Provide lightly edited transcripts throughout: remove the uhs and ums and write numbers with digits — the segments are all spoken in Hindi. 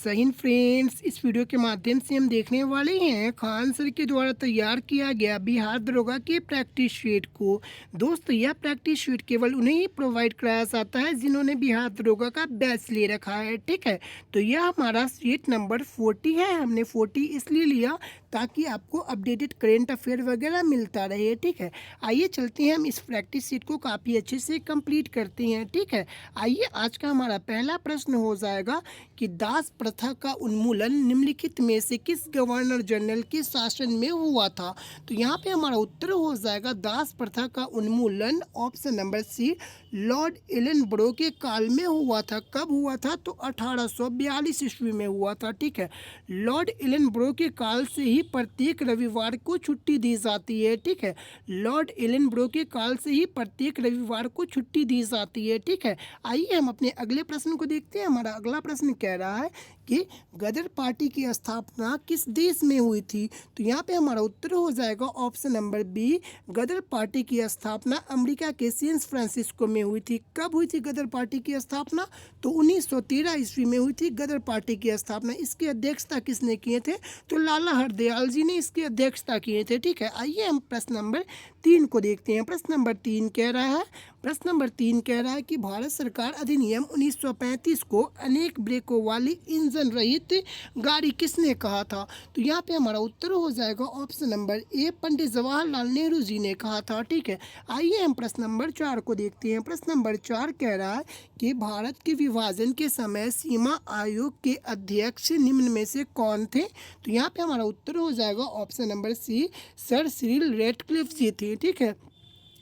जय हिंद फ्रेंड्स। इस वीडियो के माध्यम से हम देखने वाले हैं खान सर के द्वारा तैयार किया गया बिहार दरोगा के प्रैक्टिस शीट को। दोस्तों, यह प्रैक्टिस शीट केवल उन्हें ही प्रोवाइड कराया जाता है जिन्होंने बिहार दरोगा का बैच ले रखा है। ठीक है, तो यह हमारा शीट नंबर 40 है। हमने 40 इसलिए लिया ताकि आपको अपडेटेड करेंट अफेयर वगैरह मिलता रहे। ठीक है, आइए चलते हैं, हम इस प्रैक्टिस शीट को काफ़ी अच्छे से कंप्लीट करते हैं। ठीक है, आइए आज का हमारा पहला प्रश्न हो जाएगा कि दास प्रथा का उन्मूलन निम्नलिखित में से किस गवर्नर जनरल के शासन में हुआ था। तो यहाँ पे हमारा उत्तर हो जाएगा दास प्रथा का उन्मूलन ऑप्शन नंबर सी लॉर्ड एलनब्रो के काल में हुआ था। कब हुआ था? तो 1842 ईस्वी में हुआ था। ठीक है, लॉर्ड एलनब्रो के काल से ही प्रत्येक रविवार को छुट्टी दी जाती है। ठीक है, लॉर्ड एलनब्रो के काल से ही प्रत्येक रविवार को छुट्टी दी जाती है। ठीक है, आइए हम अपने अगले प्रश्न को देखते हैं। हमारा अगला प्रश्न कह रहा है कि गदर पार्टी की स्थापना किस देश में हुई थी। तो यहाँ पे हमारा उत्तर हो जाएगा ऑप्शन नंबर बी गदर पार्टी की स्थापना अमेरिका के सैन फ्रांसिस्को में हुई थी। कब हुई थी गदर पार्टी की स्थापना? तो 1913 ईस्वी में हुई थी गदर पार्टी की स्थापना। इसकी अध्यक्षता किसने किए थे? तो लाला हरदयाल जी ने इसकी अध्यक्षता किए थे। ठीक है, आइए हम प्रश्न नंबर 3 को देखते हैं। प्रश्न नंबर 3 कह रहा है कि भारत सरकार अधिनियम 1935 को अनेक ब्रेकों वाली इंजन रहित गाड़ी किसने कहा था। तो यहाँ पे हमारा उत्तर हो जाएगा ऑप्शन नंबर ए पंडित जवाहरलाल नेहरू जी ने कहा था। ठीक है, आइए हम प्रश्न नंबर 4 को देखते हैं। प्रश्न नंबर 4 कह रहा है कि भारत के विभाजन के समय सीमा आयोग के अध्यक्ष निम्न में से कौन थे। तो यहाँ पे हमारा उत्तर हो जाएगा option number C sir Cyril Radcliffe ji थे। ठीक है,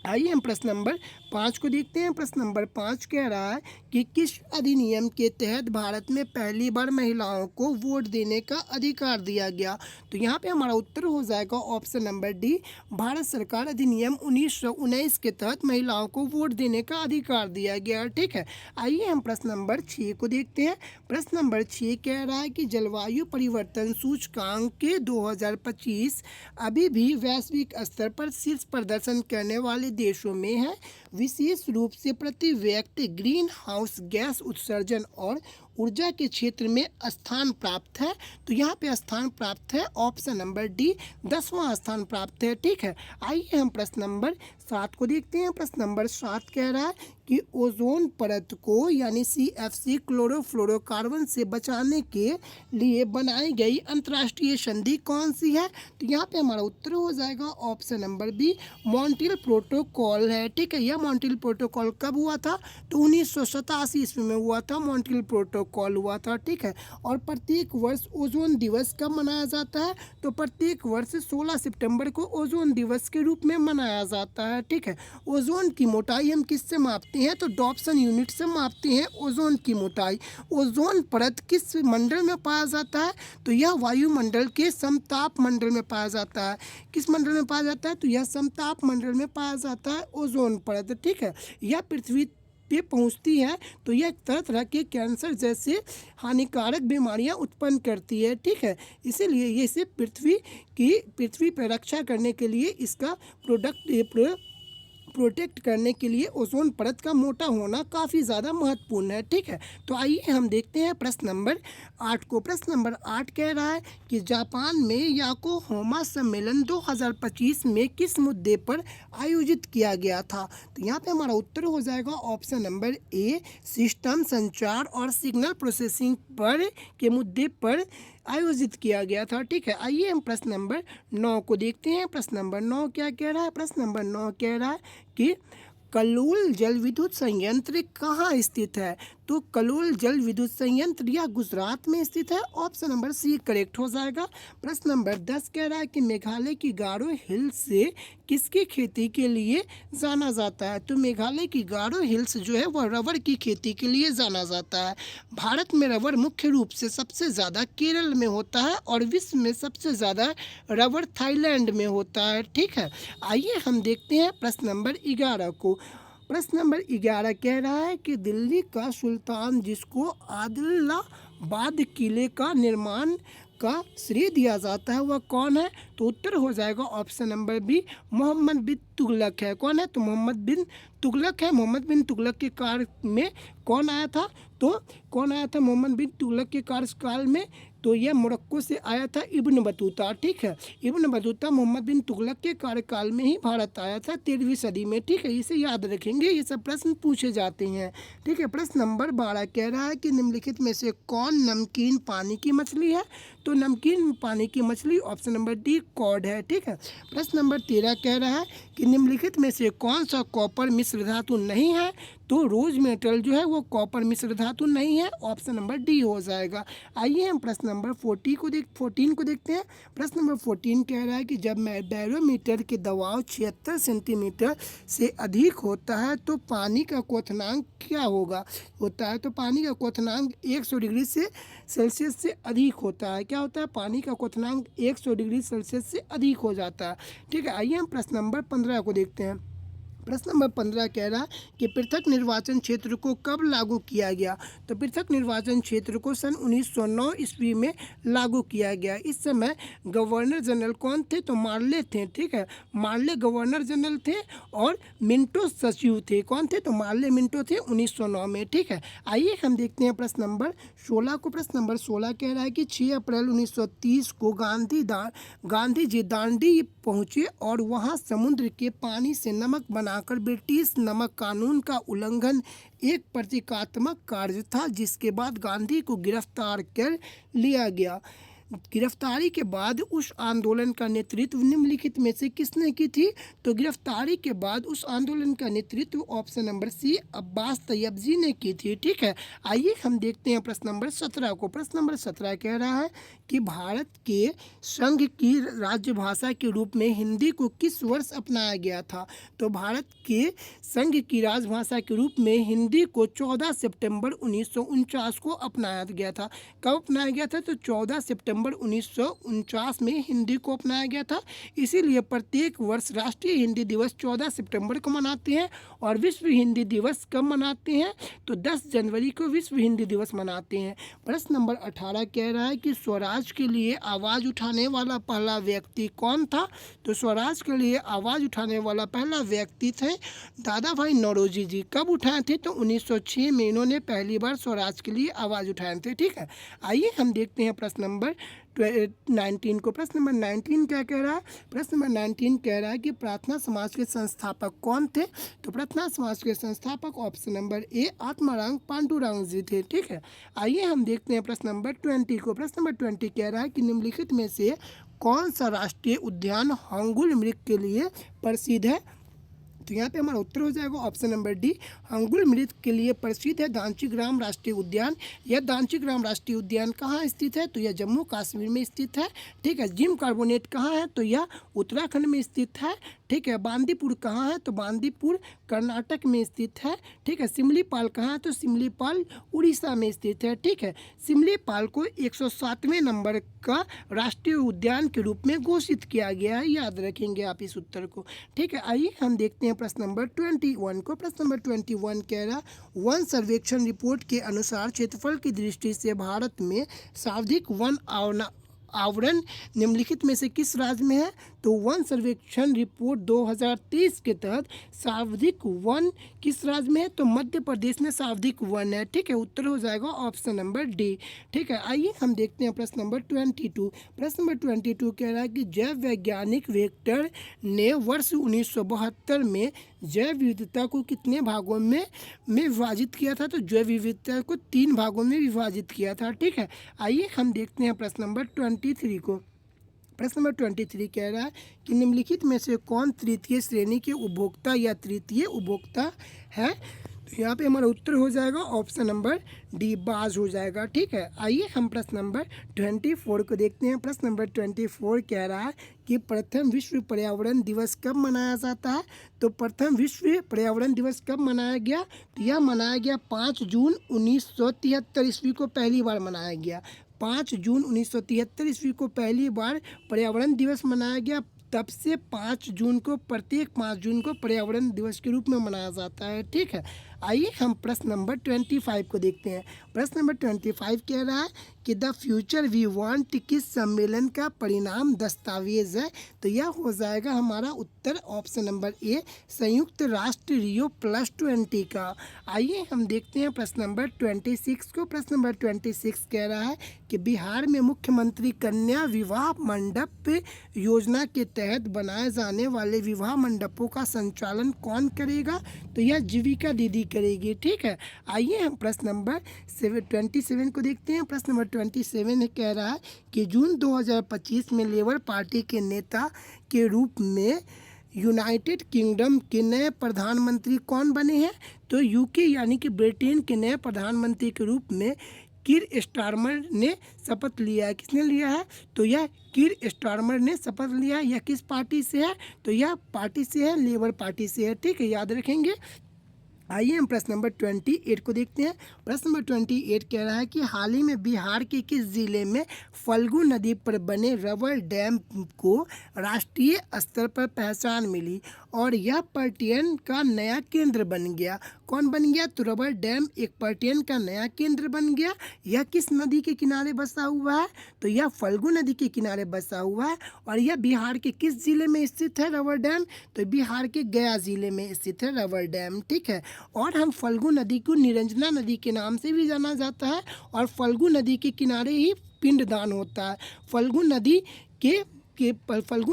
आइए हम प्रश्न नंबर 5 को देखते हैं। प्रश्न नंबर 5 कह रहा है कि किस अधिनियम के तहत भारत में पहली बार महिलाओं को वोट देने का अधिकार दिया गया। तो यहाँ पे हमारा उत्तर हो जाएगा ऑप्शन नंबर डी भारत सरकार अधिनियम 1919 के तहत महिलाओं को वोट देने का अधिकार दिया गया। ठीक है, आइए हम प्रश्न नंबर 6 को देखते हैं। प्रश्न नंबर 6 कह रहा है कि जलवायु परिवर्तन सूचकांक के 2025 अभी भी वैश्विक स्तर पर शीर्ष प्रदर्शन करने वाले देशों में है। विशेष रूप से प्रति व्यक्ति ग्रीन हाउस गैस उत्सर्जन और ऊर्जा के क्षेत्र में स्थान प्राप्त है। तो यहाँ पे स्थान प्राप्त है ऑप्शन नंबर डी 10वां स्थान प्राप्त है। ठीक है, आइए हम प्रश्न नंबर 7 को देखते हैं। प्रश्न नंबर 7 कह रहा है कि ओजोन परत को यानी CFC क्लोरोफ्लोरोकार्बन से बचाने के लिए बनाई गई अंतर्राष्ट्रीय संधि कौन सी है। तो यहाँ पे हमारा उत्तर हो जाएगा option number B Montreal protocol है। ठीक है, यह मॉन्ट्रियल प्रोटोकॉल कब हुआ था? तो 1987 ईस्वी में हुआ था, मॉन्ट्रियल प्रोटोकॉल हुआ था। ठीक है, और प्रत्येक वर्ष ओजोन दिवस कब मनाया जाता है? तो प्रत्येक वर्ष 16 सितंबर को ओजोन दिवस के रूप में मनाया जाता है। ठीक है, ओजोन की मोटाई हम किससे मापते हैं? तो डॉप्सन यूनिट से मापते हैं ओजोन की मोटाई। ओजोन परत किस मंडल में पाया जाता है? तो यह वायुमंडल के समताप मंडल में पाया जाता है। किस मंडल में पाया जाता है? तो यह समताप मंडल में पाया जाता है ओजोन परत। ठीक है, यह पृथ्वी पे पहुंचती है तो यह तरह तरह के कैंसर जैसे हानिकारक बीमारियां उत्पन्न करती है। ठीक है, इसीलिए ये इसे पृथ्वी पर रक्षा करने के लिए इसका प्रोटेक्ट करने के लिए ओजोन परत का मोटा होना काफ़ी ज़्यादा महत्वपूर्ण है। ठीक है, तो आइए हम देखते हैं प्रश्न नंबर 8 को। प्रश्न नंबर 8 कह रहा है कि जापान में योकोहामा सम्मेलन 2025 में किस मुद्दे पर आयोजित किया गया था। तो यहाँ पे हमारा उत्तर हो जाएगा ऑप्शन नंबर ए सिस्टम संचार और सिग्नल प्रोसेसिंग पर के मुद्दे पर आयोजित किया गया था। ठीक है, आइए हम प्रश्न नंबर 9 को देखते हैं। प्रश्न नंबर 9 क्या कह रहा है? प्रश्न नंबर 9 कह रहा है कि कलोल जल विद्युत संयंत्र कहाँ स्थित है। तो कलोल जल विद्युत संयंत्र यह गुजरात में स्थित है। ऑप्शन नंबर सी करेक्ट हो जाएगा। प्रश्न नंबर 10 कह रहा है कि मेघालय की गारो हिल्स से किसकी खेती के लिए जाना जाता है। तो मेघालय की गारो हिल्स जो है वह रबर की खेती के लिए जाना जाता है। भारत में रबर मुख्य रूप से सबसे ज़्यादा केरल में होता है और विश्व में सबसे ज़्यादा रबर थाईलैंड में होता है। ठीक है, आइए हम देखते हैं प्रश्न नंबर 11 को। प्रश्न नंबर 11 कह रहा है कि दिल्ली का सुल्तान जिसको आदिलाबाद किले का निर्माण का श्रेय दिया जाता है वह कौन है? तो उत्तर हो जाएगा ऑप्शन नंबर बी, मोहम्मद बिन तुगलक है। कौन है? तो मोहम्मद बिन तुगलक है। मोहम्मद बिन तुगलक के काल में कौन आया था? तो कौन आया था मोहम्मद बिन तुगलक के कार्यकाल में? तो यह मोरक्को से आया था इब्न बतूता। ठीक है, इब्न बतूता मोहम्मद बिन तुगलक के कार्यकाल में ही भारत आया था 13वीं सदी में। ठीक है, इसे याद रखेंगे, ये सब प्रश्न पूछे जाते हैं। ठीक है, प्रश्न नंबर 12 कह रहा है कि निम्नलिखित में से कौन नमकीन पानी की मछली है? तो नमकीन पानी की मछली ऑप्शन नंबर डी कॉड है। ठीक है, प्रश्न नंबर 13 कह रहा है कि निम्नलिखित में से कौन सा कॉपर मिश्र धातु नहीं है? तो रोज मेटल जो है वो कॉपर मिश्र धातु नहीं है, ऑप्शन नंबर डी हो जाएगा। आइए हम प्रश्न नंबर 14 को देखते हैं। प्रश्न नंबर 14 कह रहा है कि जब बैरोमीटर के दबाव 76 सेंटीमीटर से अधिक होता है तो पानी का क्वथनांक क्या होता है? तो पानी का क्वथनांक 100 डिग्री से सेल्सियस से अधिक होता है। क्या होता है? पानी का क्वथनांक 100 डिग्री सेल्सियस से अधिक हो जाता है। ठीक है, आइए हम प्रश्न नंबर 15 को देखते हैं। प्रश्न नंबर 15 कह रहा है कि पृथक निर्वाचन क्षेत्र को कब लागू किया गया? तो पृथक निर्वाचन क्षेत्र को सन 1909 ईस्वी में लागू किया गया। इस समय गवर्नर जनरल कौन थे? तो मार्ले थे। ठीक है, मार्ले गवर्नर जनरल थे और मिंटो सचिव थे। कौन थे? तो मार्ले मिंटो थे 1909 में। ठीक है, आइए हम देखते हैं प्रश्न नंबर 16 को। प्रश्न नंबर 16 कह रहा है कि 6 अप्रैल 1930 को गांधी जी दांडी पहुँचे और वहाँ समुद्र के पानी से नमक बनाकर ब्रिटिश नमक कानून का उल्लंघन एक प्रतीकात्मक कार्य था, जिसके बाद गांधी को गिरफ्तार कर लिया गया। गिरफ्तारी के बाद उस आंदोलन का नेतृत्व निम्नलिखित में से किसने की थी? तो गिरफ्तारी के बाद उस आंदोलन का नेतृत्व option number C Abbas Tyabji ने की थी। ठीक है, आइए हम देखते हैं प्रश्न नंबर 17 को। प्रश्न नंबर 17 कह रहा है कि भारत के संघ की राजभाषा के रूप में हिंदी को किस वर्ष अपनाया गया था? तो भारत के संघ की राजभाषा के रूप में हिंदी को 14 सितंबर 1949 को अपनाया गया था। कब अपनाया गया था? तो 14 सितंबर 1949 में हिंदी को अपनाया गया था। इसीलिए प्रत्येक वर्ष राष्ट्रीय हिंदी दिवस 14 सितंबर को मनाते हैं और विश्व हिंदी दिवस कब मनाते हैं? तो 10 जनवरी को विश्व हिंदी दिवस मनाते हैं। प्रश्न नंबर 18 कह रहा है कि स्वराज के लिए आवाज़ उठाने वाला पहला व्यक्ति कौन था? तो स्वराज के लिए आवाज़ उठाने वाला पहला व्यक्ति थे दादा भाई नौरोजी जी। कब उठाए थे? तो 1906 में इन्होंने पहली बार स्वराज के लिए आवाज़ उठाए थे। ठीक है, आइए हम देखते हैं प्रश्न नंबर 19 को। प्रश्न नंबर 19 क्या कह रहा है? प्रश्न नंबर 19 कह रहा है कि प्रार्थना समाज के संस्थापक कौन थे? तो प्रार्थना समाज के संस्थापक option number A Atmaram Pandurang ji थे। ठीक है, आइए हम देखते हैं प्रश्न नंबर 20 को। प्रश्न नंबर 20 कह रहा है कि निम्नलिखित में से कौन सा राष्ट्रीय उद्यान हंगुल मृग के लिए प्रसिद्ध है? तो यहाँ पे हमारा उत्तर हो जाएगा ऑप्शन नंबर डी, हंगुल मृग के लिए प्रसिद्ध है दांचीग्राम राष्ट्रीय उद्यान। यह दांचीग्राम राष्ट्रीय उद्यान कहाँ स्थित है? तो यह जम्मू कश्मीर में स्थित है। ठीक है, जिम कार्बोनेट कहाँ है? तो यह उत्तराखंड में स्थित है। ठीक है, बांदीपुर कहाँ है? तो बांदीपुर कर्नाटक में स्थित है। ठीक है, सिमलीपाल कहाँ है? तो सिमलीपाल उड़ीसा में स्थित है। ठीक है, सिमलीपाल को 107वें नंबर का राष्ट्रीय उद्यान के रूप में घोषित किया गया है, याद रखेंगे आप इस उत्तर को। ठीक है, आइए हम देखते हैं प्रश्न नंबर 21 को। प्रश्न नंबर 21 कह रहा वन सर्वेक्षण रिपोर्ट के अनुसार क्षेत्रफल की दृष्टि से भारत में सर्वाधिक वन आवरण निम्नलिखित में से किस राज्य में है? तो वन सर्वेक्षण रिपोर्ट 2023 के तहत सर्वाधिक वन किस राज्य में है? तो मध्य प्रदेश में सर्वाधिक वन है। ठीक है, उत्तर हो जाएगा ऑप्शन नंबर डी। ठीक है, आइए हम देखते हैं प्रश्न नंबर 22। प्रश्न नंबर 22 कह रहा है कि जैव वैज्ञानिक वेक्टर ने वर्ष 1972 में जैव विविधता को कितने भागों में विभाजित किया था? तो जैव विविधता को 3 भागों में विभाजित किया था। ठीक है, आइए हम देखते हैं प्रश्न नंबर 23 को। प्रश्न नंबर 23 कह रहा है कि निम्नलिखित में से कौन तृतीय श्रेणी के उपभोक्ता या तृतीय उपभोक्ता है? तो यहाँ पे हमारा उत्तर हो जाएगा ऑप्शन नंबर डी, बाज हो जाएगा। ठीक है, आइए हम प्रश्न नंबर 24 को देखते हैं। प्रश्न नंबर 24 कह रहा है कि प्रथम विश्व पर्यावरण दिवस कब मनाया जाता है? तो प्रथम विश्व पर्यावरण दिवस कब मनाया गया? तो यह मनाया गया 5 जून 1973 ईस्वी को पहली बार मनाया गया। 5 जून 1973 ईस्वी को पहली बार पर्यावरण दिवस मनाया गया। तब से 5 जून को प्रत्येक 5 जून को पर्यावरण दिवस के रूप में मनाया जाता है। ठीक है, आइए हम प्रश्न नंबर 25 को देखते हैं। प्रश्न नंबर 25 कह रहा है कि द फ्यूचर वी वांट किस सम्मेलन का परिणाम दस्तावेज है? तो यह हो जाएगा हमारा उत्तर ऑप्शन नंबर ए, संयुक्त राष्ट्र रियो +20 का। आइए हम देखते हैं प्रश्न नंबर 26 को। प्रश्न नंबर 26 कह रहा है कि बिहार में मुख्यमंत्री कन्या विवाह मंडप योजना के तहत बनाए जाने वाले विवाह मंडपों का संचालन कौन करेगा? तो यह जीविका दीदी करेगी। ठीक है, आइए हम प्रश्न नंबर 27 को देखते हैं। प्रश्न नंबर 27 कह रहा है कि जून 2025 में लेबर पार्टी के नेता के रूप में यूनाइटेड किंगडम के नए प्रधानमंत्री कौन बने हैं? तो यूके यानी कि ब्रिटेन के नए प्रधानमंत्री के रूप में कीर स्टारमर ने शपथ लिया है। किसने लिया है? तो यह कीर स्टारमर ने शपथ लिया है। यह किस पार्टी से है? तो यह पार्टी से है, लेबर पार्टी से है। ठीक है, याद रखेंगे। आइए हम प्रश्न नंबर 28 को देखते हैं। प्रश्न नंबर 28 कह रहा है कि हाल ही में बिहार के किस जिले में फल्गु नदी पर बने रबर डैम को राष्ट्रीय स्तर पर पहचान मिली और यह पर्यटन का नया केंद्र बन गया? कौन बन गया? तो रबर डैम एक पर्यटन का नया केंद्र बन गया। यह किस नदी के किनारे बसा हुआ है? तो यह फल्गु नदी के किनारे बसा हुआ है। और यह बिहार के किस जिले में स्थित है रबर डैम? तो बिहार के गया जिले में स्थित है रबर डैम। ठीक है, और हम फल्गु नदी को निरंजना नदी के नाम से भी जाना जाता है और फल्गु नदी के किनारे ही पिंडदान होता है। फल्गु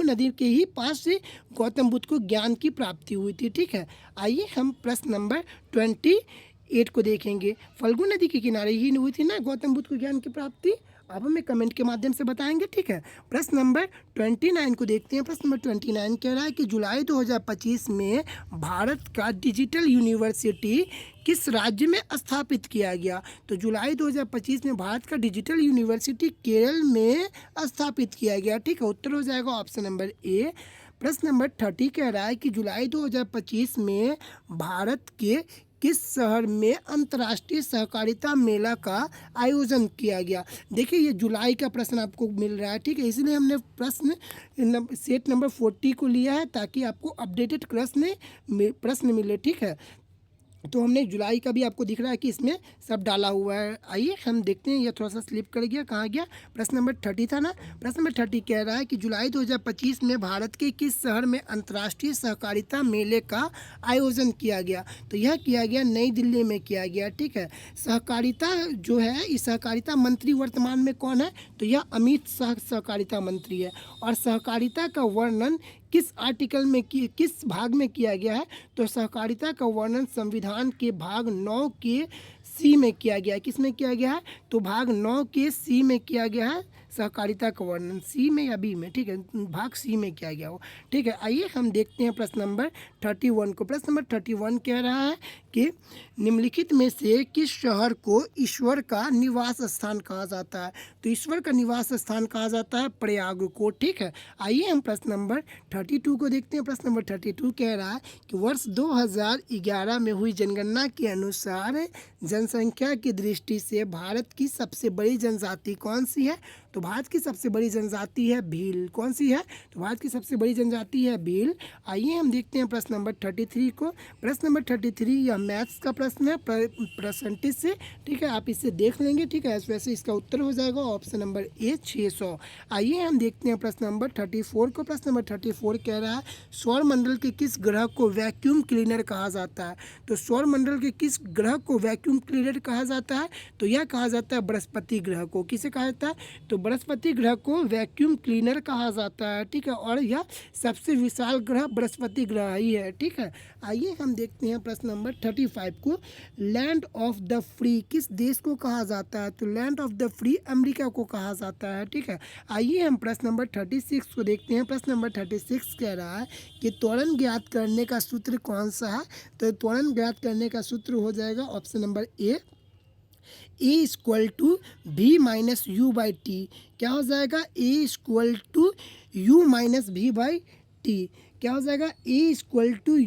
नदी के ही पास से गौतम बुद्ध को ज्ञान की प्राप्ति हुई थी। ठीक है, आइए हम प्रश्न नंबर 28 को देखेंगे। फल्गु नदी के किनारे ही हुई थी ना गौतम बुद्ध को ज्ञान की प्राप्ति? आप हमें कमेंट के माध्यम से बताएंगे। ठीक है, प्रश्न नंबर 29 को देखते हैं। प्रश्न नंबर 29 कह रहा है कि जुलाई 2025 में भारत का डिजिटल यूनिवर्सिटी किस राज्य में स्थापित किया गया? तो जुलाई 2025 में भारत का डिजिटल यूनिवर्सिटी केरल में स्थापित किया गया। ठीक है, उत्तर हो जाएगा ऑप्शन नंबर ए। प्रश्न नंबर 30 कह रहा है कि जुलाई 2025 में भारत के किस शहर में अंतर्राष्ट्रीय सहकारिता मेला का आयोजन किया गया? देखिए, ये जुलाई का प्रश्न आपको मिल रहा है। ठीक है, इसलिए हमने सेट नंबर 40 को लिया है ताकि आपको अपडेटेड प्रश्न मिले। ठीक है, तो हमने जुलाई का भी आपको दिख रहा है कि इसमें सब डाला हुआ है। आइए हम देखते हैं, यह थोड़ा सा स्लिप कर गया, कहाँ गया? प्रश्न नंबर 30 था ना। प्रश्न नंबर 30 कह रहा है कि जुलाई 2025 में भारत के किस शहर में अंतर्राष्ट्रीय सहकारिता मेले का आयोजन किया गया? तो यह किया गया नई दिल्ली में किया गया। ठीक है, सहकारिता जो है, इस सहकारिता मंत्री वर्तमान में कौन है? तो यह अमित शाह सहकारिता मंत्री है। और सहकारिता का वर्णन किस आर्टिकल में किस भाग में किया गया है? तो सहकारिता का वर्णन संविधान के भाग 9 के सी में किया गया है। किस में किया गया है? तो भाग 9 के सी में किया गया है सहकारिता का वर्णन। सी में या बी में? ठीक है, भाग सी में किया गया हो। ठीक है, आइए हम देखते हैं प्रश्न नंबर 31 को। प्रश्न नंबर 31 कह रहा है कि निम्नलिखित में से किस शहर को ईश्वर का निवास स्थान कहा जाता है? तो ईश्वर का निवास स्थान कहा जाता है प्रयाग को। ठीक है, आइए हम प्रश्न नंबर 32 को देखते हैं। प्रश्न नंबर 32 कह रहा है कि वर्ष 2011 में हुई जनगणना के अनुसार जनसंख्या की दृष्टि से भारत की सबसे बड़ी जनजाति कौन सी है? तो भारत की सबसे बड़ी जनजाति है भील। कौन सी है? तो भारत की सबसे बड़ी जनजाति है भील। आइए हम देखते हैं प्रश्न नंबर 33 को। प्रश्न नंबर 33 यह मैथ्स का प्रश्न है परसेंटेज से। ठीक है, आप इसे देख लेंगे। ठीक है, वैसे इसका उत्तर हो जाएगा ऑप्शन नंबर ए 600। आइए हम देखते हैं प्रश्न नंबर 34 को। प्रश्न नंबर 34 कह रहा है सौर मंडल के किस ग्रह को वैक्यूम क्लीनर कहा जाता है? तो सौर मंडल के किस ग्रह को वैक्यूम क्लीनर कहा जाता है? तो यह कहा जाता है बृहस्पति ग्रह को। किसे कहा जाता है? तो बृहस्पति ग्रह को वैक्यूम क्लीनर कहा जाता है। ठीक है, और यह सबसे विशाल ग्रह बृहस्पति ग्रह ही है। ठीक है, आइए हम देखते हैं प्रश्न नंबर 35 को। लैंड ऑफ द फ्री किस देश को कहा जाता है? तो land of the free America को कहा जाता है। ठीक है, आइए हम प्रश्न नंबर 36 को देखते हैं। प्रश्न नंबर 36 कह रहा है कि त्वरण ज्ञात करने का सूत्र कौन सा है? तो त्वरण ज्ञात करने का सूत्र हो जाएगा ऑप्शन नंबर ए = v - u/t। क्या हो जाएगा? a = u - v/t। क्या हो जाएगा? a =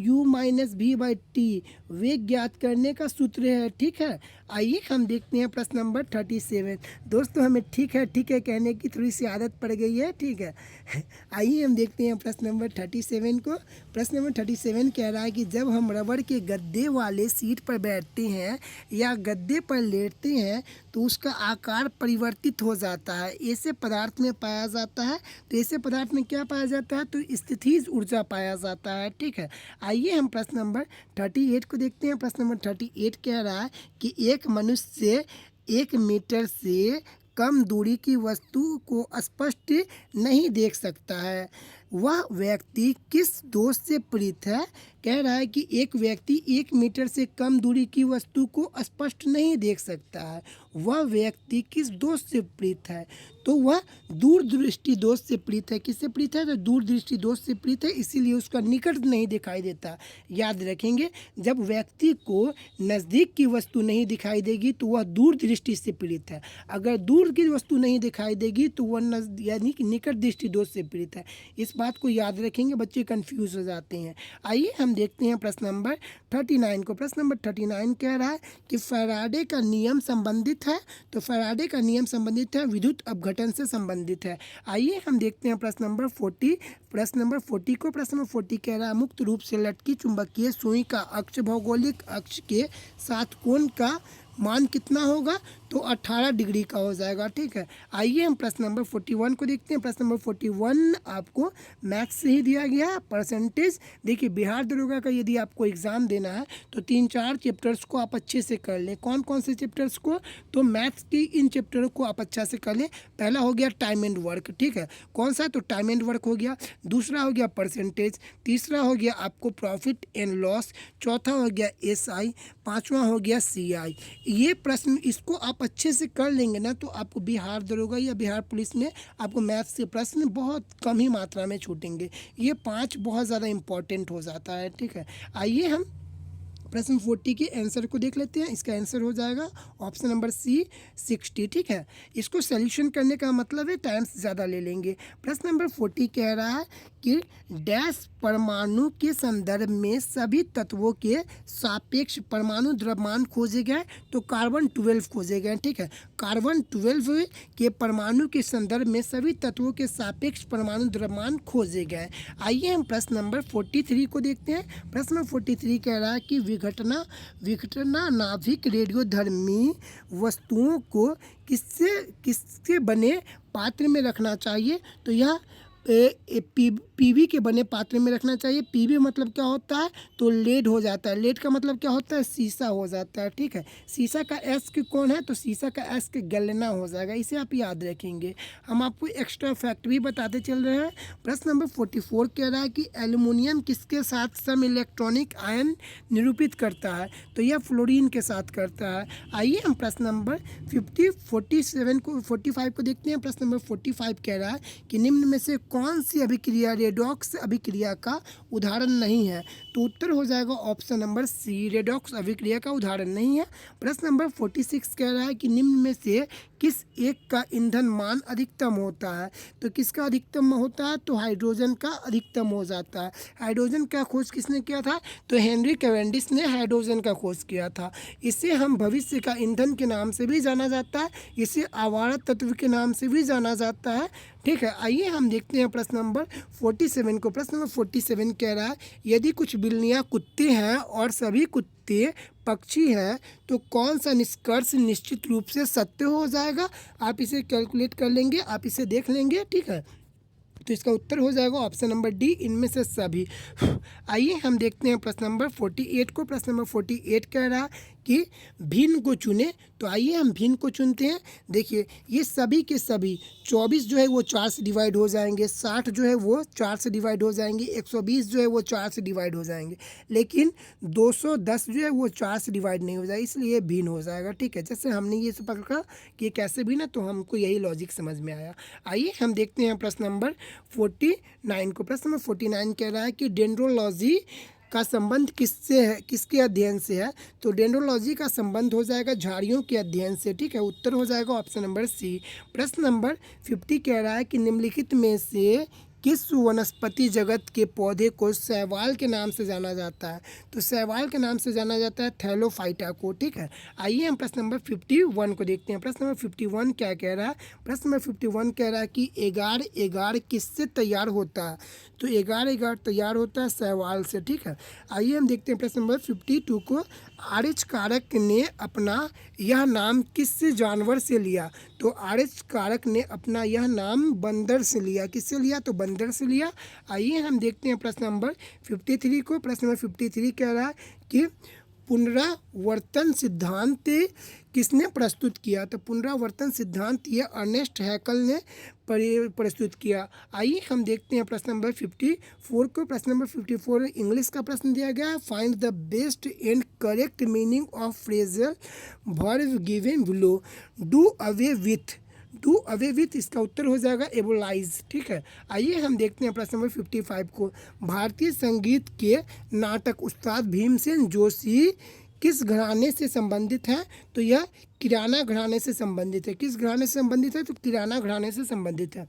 u - v/t। वेग ज्ञात करने का सूत्र है। ठीक है, आइए हम देखते हैं प्रश्न नंबर 37। दोस्तों हमें ठीक है कहने की थोड़ी सी आदत पड़ गई है। ठीक है आइए हम देखते हैं प्रश्न नंबर 37 को। प्रश्न नंबर 37 कह रहा है कि जब हम रबड़ के गद्दे वाले सीट पर बैठते हैं या गद्दे पर लेटते हैं तो उसका आकार परिवर्तित हो जाता है। ऐसे पदार्थ में पाया जाता है। तो ऐसे पदार्थ में क्या पाया जाता है? तो स्थितिज ऊर्जा पाया जाता है। ठीक है, आइए हम प्रश्न नंबर 38 को देखते हैं। प्रश्न नंबर 38 कह रहा है कि एक मनुष्य 1 मीटर से कम दूरी की वस्तु को स्पष्ट नहीं देख सकता है। वह व्यक्ति किस दोष से पीड़ित है? कह रहा है कि एक व्यक्ति 1 मीटर से कम दूरी की वस्तु को स्पष्ट नहीं देख सकता है। वह व्यक्ति किस दोष से पीड़ित है? तो वह दूरदृष्टि दोष से पीड़ित है। किससे पीड़ित है? तो दूरदृष्टि दोष से पीड़ित है, इसीलिए उसका निकट नहीं दिखाई देता। याद रखेंगे, जब व्यक्ति को नज़दीक की वस्तु नहीं दिखाई देगी तो वह दूरदृष्टि से पीड़ित है। अगर दूर की वस्तु नहीं दिखाई देगी तो वह यानी कि निकट दृष्टि दोष से पीड़ित है। इस बात को याद रखेंगे, बच्चे कंफ्यूज हो जाते हैं। आइए हम देखते हैं प्रश्न नंबर 39 को। प्रश्न नंबर 39 कह रहा है कि फैराडे का नियम संबंधित है। तो फैराडे का नियम संबंधित है, विद्युत अपघटन से संबंधित है। आइए हम देखते हैं प्रश्न नंबर 40। प्रश्न नंबर 40 को। प्रश्न नंबर 40 कह रहा है मुक्त रूप से लटकी चुंबकीय सुई का अक्ष भौगोलिक अक्ष के साथ कोण का मान कितना होगा? तो 18 डिग्री का हो जाएगा। ठीक है, आइए हम प्रश्न नंबर 41 को देखते हैं। प्रश्न नंबर 41 आपको मैथ्स से ही दिया गया है। परसेंटेज देखिए, बिहार दरोगा का यदि आपको एग्ज़ाम देना है तो 3-4 चैप्टर्स को आप अच्छे से कर लें। कौन कौन से चैप्टर्स को? तो मैथ्स की इन चैप्टरों को आप अच्छा से कर लें। पहला हो गया टाइम एंड वर्क। ठीक है, कौन सा? तो टाइम एंड वर्क हो गया। दूसरा हो गया परसेंटेज। तीसरा हो गया आपको प्रॉफिट एंड लॉस। चौथा हो गया SI। पाँचवा हो गया CI। ये प्रश्न इसको आप अच्छे से कर लेंगे ना तो आपको बिहार दरोगा या बिहार पुलिस में आपको मैथ्स के प्रश्न बहुत कम ही मात्रा में छूटेंगे। ये 5 बहुत ज़्यादा इम्पॉर्टेंट हो जाता है। ठीक है, आइए हम प्रश्न 40 के आंसर को देख लेते हैं। इसका आंसर हो जाएगा ऑप्शन नंबर C 60। ठीक है, इसको सॉल्यूशन करने का मतलब है टाइम ज़्यादा ले लेंगे। प्रश्न नंबर 40 कह रहा है कि डैश परमाणु के संदर्भ में सभी तत्वों के सापेक्ष परमाणु द्रव्यमान खोजे गए। तो कार्बन 12 खोजे गए। ठीक है, कार्बन 12 के परमाणु के संदर्भ में सभी तत्वों के सापेक्ष परमाणु द्रव्यमान खोजे गए। आइए हम प्रश्न नंबर 43 को देखते हैं। प्रश्न नंबर 43 कह रहा है कि विघटना नाभिक रेडियोधर्मी वस्तुओं को किसके बने पात्र में रखना चाहिए? तो यह पीवी के बने पात्र में रखना चाहिए। पीवी मतलब क्या होता है? तो लेड हो जाता है। लेड का मतलब क्या होता है? शीशा हो जाता है। ठीक है, शीशा का एस के कौन है? तो शीशा का एस के गलना हो जाएगा। इसे आप याद रखेंगे। हम आपको एक्स्ट्रा फैक्ट भी बताते चल रहे हैं। प्रश्न नंबर 44 कह रहा है कि एल्युमिनियम किसके साथ सम इलेक्ट्रॉनिक आयन निरूपित करता है? तो यह फ्लोरीन के साथ करता है। आइए हम प्रश्न नंबर 45 को देखते हैं। प्रश्न नंबर 45 कह रहा है कि निम्न में से कौन सी अभिक्रिया रेडॉक्स अभिक्रिया का उदाहरण नहीं है? तो उत्तर हो जाएगा ऑप्शन नंबर C, रेडॉक्स अभिक्रिया का उदाहरण नहीं है। प्रश्न नंबर 46 कह रहा है कि निम्न में से किस एक का ईंधन मान अधिकतम होता है? तो किसका अधिकतम होता है? तो हाइड्रोजन का अधिकतम हो जाता है। हाइड्रोजन का खोज किसने किया था? तो हेनरी कैवेंडिश ने हाइड्रोजन का खोज किया था। इसे हम भविष्य का ईंधन के नाम से भी जाना जाता है। इसे आवर्त तत्व के नाम से भी जाना जाता है। ठीक है, आइए हम देखते हैं प्रश्न नंबर 47 को। प्रश्न नंबर 47 कह रहा है यदि कुछ बिल्लियाँ कुत्ते हैं और सभी कुत्ते पक्षी हैं तो कौन सा निष्कर्ष निश्चित रूप से सत्य हो जाएगा? आप इसे कैलकुलेट कर लेंगे, आप इसे देख लेंगे। ठीक है, तो इसका उत्तर हो जाएगा ऑप्शन नंबर D, इनमें से सभी। आइए हम देखते हैं प्रश्न नंबर 48 को। प्रश्न नंबर 48 कह रहा है कि भिन्न को चुने। तो आइए हम भिन्न को चुनते हैं। देखिए, ये सभी के सभी 24 जो है वो 4 से डिवाइड हो जाएंगे, 60 जो है वो 4 से डिवाइड हो जाएंगे, 120 जो है वो 4 से डिवाइड हो जाएंगे, लेकिन 210 जो है वो 4 से डिवाइड नहीं हो जाएगा, इसलिए भिन्न हो जाएगा। ठीक है, जैसे हमने ये पकड़ा कि कैसे भिन्न है, तो हमको यही लॉजिक समझ में आया। आइए हम देखते हैं प्रश्न नंबर 49 को। प्रश्न नंबर 49 कह रहा है कि डेंड्रोलॉजी का संबंध किससे है, किसके अध्ययन से है? तो डेंड्रोलॉजी का संबंध हो जाएगा झाड़ियों के अध्ययन से। ठीक है, उत्तर हो जाएगा ऑप्शन नंबर C। प्रश्न नंबर 50 कह रहा है कि निम्नलिखित में से किस वनस्पति जगत के पौधे को शैवाल के नाम से जाना जाता है? तो शैवाल के नाम से जाना जाता है थैलोफाइटा को। ठीक है, आइए हम प्रश्न नंबर 51 को देखते हैं। प्रश्न नंबर 51 क्या कह रहा है? प्रश्न नंबर 51 कह रहा है कि एगार एगार किससे तैयार होता है? तो एगार एगार तैयार होता है शैवाल से। ठीक है, आइए हम देखते हैं प्रश्न नंबर 52 को। आर्यभट्ट ने अपना यह नाम किस जानवर से लिया? तो आर्यभट्ट ने अपना यह नाम बंदर से लिया। किससे लिया? तो बंदर से लिया। आइए हम देखते हैं प्रश्न नंबर 53 को। प्रश्न नंबर 53 कह रहा है कि पुनरावर्तन सिद्धांत किसने प्रस्तुत किया? तो पुनरावर्तन सिद्धांत ये अर्नेस्ट हैकल ने प्रस्तुत किया। आइए हम देखते हैं प्रश्न नंबर 54 को। प्रश्न नंबर 54 इंग्लिश का प्रश्न दिया गया है। Find the best and correct meaning of phrasal verb given below. Do away with इसका उत्तर हो जाएगा एबोलाइज। ठीक है, आइए हम देखते हैं प्रश्न नंबर 55 को। भारतीय संगीत के नाटक उस्ताद भीमसेन जोशी किस घराने से संबंधित है? तो यह किराना घराने से संबंधित है। किस घराने से संबंधित है? तो किराना घराने से संबंधित है।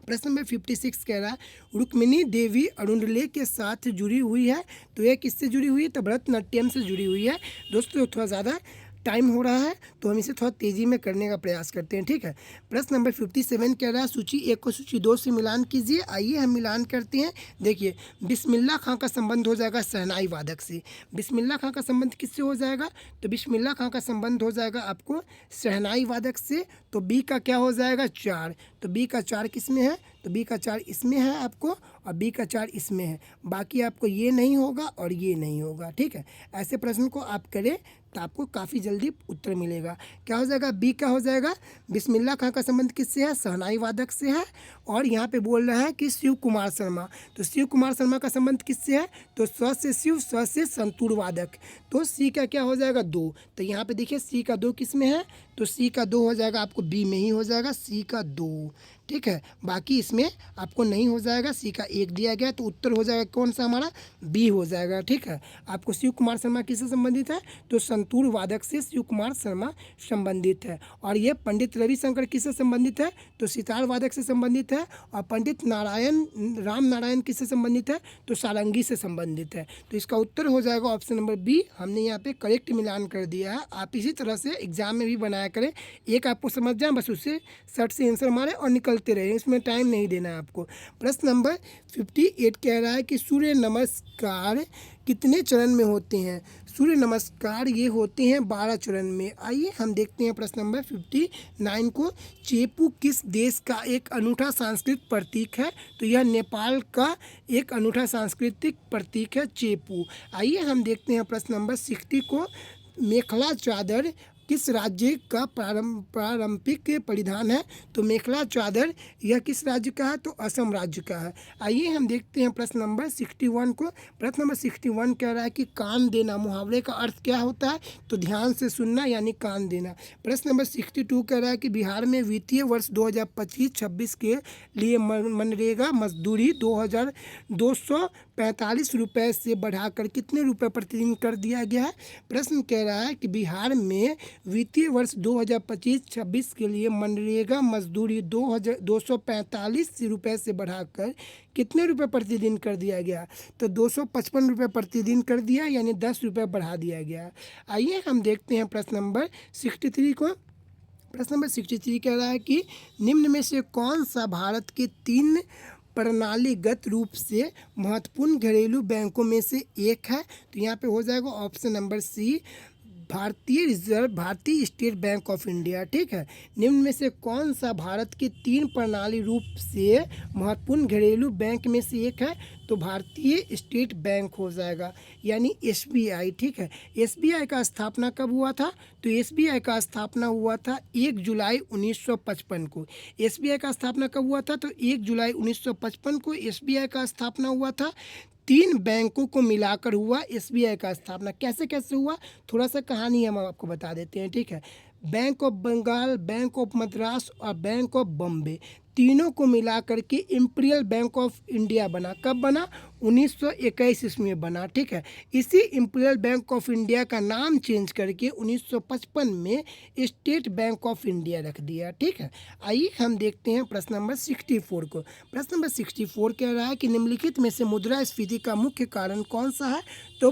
प्रश्न नंबर 56 कह रहा है रुक्मिणी देवी अरुणले के साथ जुड़ी हुई है। तो यह किससे जुड़ी हुई है? तो भरतनाट्यम से जुड़ी हुई है। दोस्तों थोड़ा ज़्यादा टाइम हो रहा है तो हम इसे थोड़ा तेज़ी में करने का प्रयास करते हैं। ठीक है, प्रश्न नंबर 57 कह रहा है सूची 1 को सूची 2 से मिलान कीजिए। आइए हम मिलान करते हैं। देखिए, बिस्मिल्लाह खां का संबंध हो जाएगा शहनाई वादक से। बिस्मिल्लाह खां का संबंध किससे हो जाएगा? तो बिस्मिल्लाह खां का संबंध हो जाएगा आपको शहनाई वादक से। तो बी का क्या हो जाएगा? 4। तो बी का 4 किस में है? तो बी का 4 इसमें है आपको, और बी का 4 इसमें है। बाकी आपको ये नहीं होगा और ये नहीं होगा। ठीक है, ऐसे प्रश्न को आप करें तो आपको काफ़ी जल्दी उत्तर मिलेगा। क्या हो जाएगा? बी का हो जाएगा बिस्मिल्लाह खां का संबंध किससे है? शहनाई वादक से है। और यहाँ पे बोल रहा है कि शिव कुमार शर्मा। तो शिव कुमार शर्मा का संबंध किससे है? तो स से शिव, स से संतूर वादक। तो सी का क्या हो जाएगा? 2। तो यहाँ पे देखिए सी का 2 किस में है? तो सी का 2 हो जाएगा आपको बी में ही हो जाएगा, सी का 2। ठीक है, बाकी इसमें आपको नहीं हो जाएगा। सी का 1 दिया गया तो उत्तर हो जाएगा कौन सा हमारा? बी हो जाएगा। ठीक है, आपको शिव कुमार शर्मा किससे संबंधित है? तो संतूर वादक से शिव कुमार शर्मा संबंधित है। और ये पंडित रविशंकर किससे संबंधित है? तो सितार वादक से संबंधित है। और पंडित राम नारायण किससे संबंधित है? तो सारंगी से संबंधित है। तो इसका उत्तर हो जाएगा ऑप्शन नंबर बी। हमने यहाँ पे करेक्ट मिलान कर दिया है। आप इसी तरह से एग्जाम में भी बनाया करें। एक आपको समझ जाए बस उससे शर्ट से आंसर मारे और निकलते रहे, इसमें टाइम नहीं देना है आपको। प्रश्न नंबर 58 कह रहा है कि सूर्य नमस्कार कितने चरण में होते हैं? सूर्य नमस्कार ये होते हैं 12 चरण में। आइए हम देखते हैं प्रश्न नंबर 59 को। चेपू किस देश का एक अनूठा सांस्कृतिक प्रतीक है? तो यह नेपाल का एक अनूठा सांस्कृतिक प्रतीक है चेपू। आइए हम देखते हैं प्रश्न नंबर 60 को। मेखला चादर किस राज्य का पारंपरिक परिधान है? तो मेखला चादर यह किस राज्य का है? तो असम राज्य का है। आइए हम देखते हैं प्रश्न नंबर 61 को। प्रश्न नंबर 61 कह रहा है कि कान देना मुहावरे का अर्थ क्या होता है? तो ध्यान से सुनना यानी कान देना। प्रश्न नंबर 62 कह रहा है कि बिहार में वित्तीय वर्ष 2025-26 के लिए मनरेगा मजदूरी 2,245 रुपये से बढ़ाकर कितने रुपये प्रतिदिन कर दिया गया है? प्रश्न कह रहा है कि बिहार में वित्तीय वर्ष 2025-26 के लिए मनरेगा मजदूरी 245 रुपये से बढ़ाकर कितने रुपये प्रतिदिन कर दिया गया? तो 255 रुपये प्रतिदिन कर दिया, यानी 10 रुपये बढ़ा दिया गया। आइए हम देखते हैं प्रश्न नंबर 63 को। प्रश्न नंबर 63 कह रहा है कि निम्न में से कौन सा भारत के 3 प्रणालीगत रूप से महत्वपूर्ण घरेलू बैंकों में से एक है? तो यहाँ पे हो जाएगा ऑप्शन नंबर सी, भारतीय स्टेट बैंक ऑफ इंडिया। ठीक है, निम्न में से कौन सा भारत के 3 प्रणाली रूप से महत्वपूर्ण घरेलू बैंक में से एक है? तो भारतीय स्टेट बैंक हो जाएगा, यानी एसबीआई। ठीक है, एसबीआई का स्थापना कब हुआ था? तो एसबीआई का स्थापना हुआ था 1 जुलाई 1955 को। एसबीआई का स्थापना कब हुआ था? तो 1 जुलाई 1955 को एसबीआई का स्थापना हुआ था। 3 बैंकों को मिलाकर हुआ एसबीआई का स्थापना। कैसे कैसे हुआ, थोड़ा सा कहानी हम आपको बता देते हैं। ठीक है, bank of Bengal, bank of Madras और बैंक ऑफ बॉम्बे, तीनों को मिला करके इम्पीरियल बैंक ऑफ इंडिया बना। कब बना? 1921 ईस्वी में बना। ठीक है, इसी इम्पीरियल बैंक ऑफ इंडिया का नाम चेंज करके 1955 में स्टेट बैंक ऑफ इंडिया रख दिया। ठीक है, आइए हम देखते हैं प्रश्न नंबर 64 को। प्रश्न नंबर 64 कह रहा है कि निम्नलिखित में से मुद्रास्फीति का मुख्य कारण कौन सा है? तो